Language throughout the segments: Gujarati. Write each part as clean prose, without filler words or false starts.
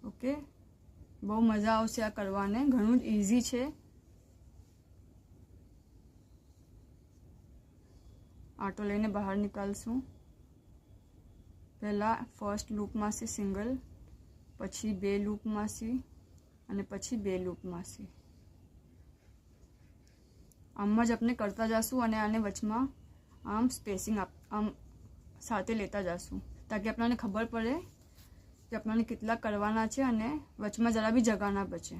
ઓકે, બહુ મજા આવશે આ કરવાને, ઘણું જ ઇઝી છે। આટો લઈને બહાર નીકાળશું। પહેલાં ફર્સ્ટ લૂપમાંથી સિંગલ, પછી 2 લૂપમાંથી અને પછી 2 લૂપમાંથી। આમ જ આપણે કરતા જઈશું અને આને વચમાં આમ સ્પેસિંગ આમ સાથે લેતા જઈશું, તાકી આપણને ખબર પડે કે આપણને કેટલા કરવાના છે અને વચમાં જરા બી જગા ના બચે।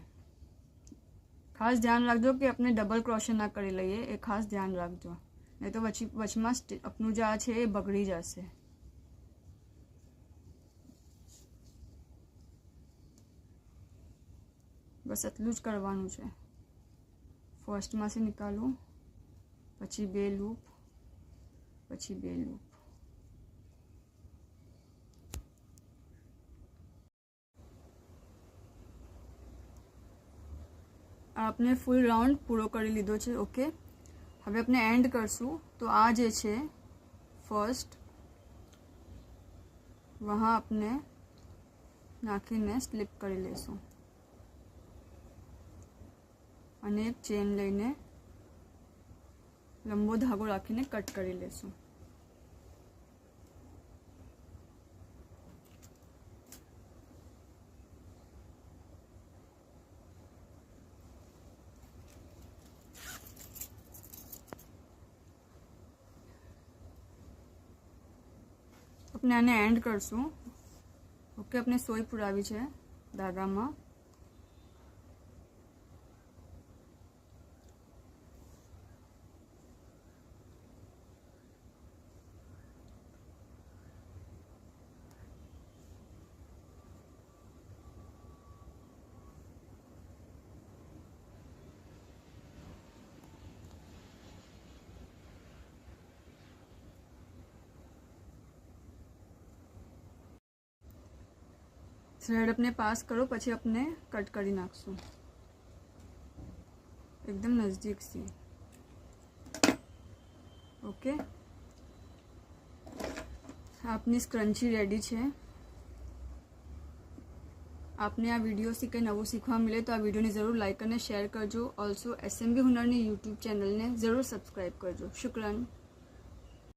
ખાસ ધ્યાન રાખજો કે આપણે ડબલ ક્રોશિયા ના કરી લઈએ, એ ખાસ ધ્યાન રાખજો, નહીં તો વચમાં આપણું જે આ છે એ બગડી જશે। બસ એટલું જ કરવાનું છે। ફર્સ્ટમાંથી નીકાળું, પછી 2 લૂપ, પછી 2 લૂપ। आपने फुल राउंड पूरो कर लीधो छे। ओके, હવે આપણે એન્ડ કરશું તો આ જે છે ફર્સ્ટ વहाँ આપણે નાખીને સ્લિપ કરી લેશું અને એક ચેન લઈને લંબો ધાગો રાખીને કટ કરી લેશું। આપણે આને એન્ડ કરશું। ઓકે, આપણે સોય પુરાવી છે ધાગામાં। थ्रेड अपने पास करो, પછી अपने कट કરી નાખશું एकदम नजदीक से। ओके, આપની સ્ક્રન્ચી રેડી છે। આપને આ વિડીયોથી કંઈ નવું શીખવા મળે તો આ વિડીયોને જરૂર લાઈક અને શેર કરજો। ઓલ્સો SMB હુનરની યુટ્યુબ ચેનલને જરૂર સબસ્ક્રાઈબ કરજો। શુક્રન।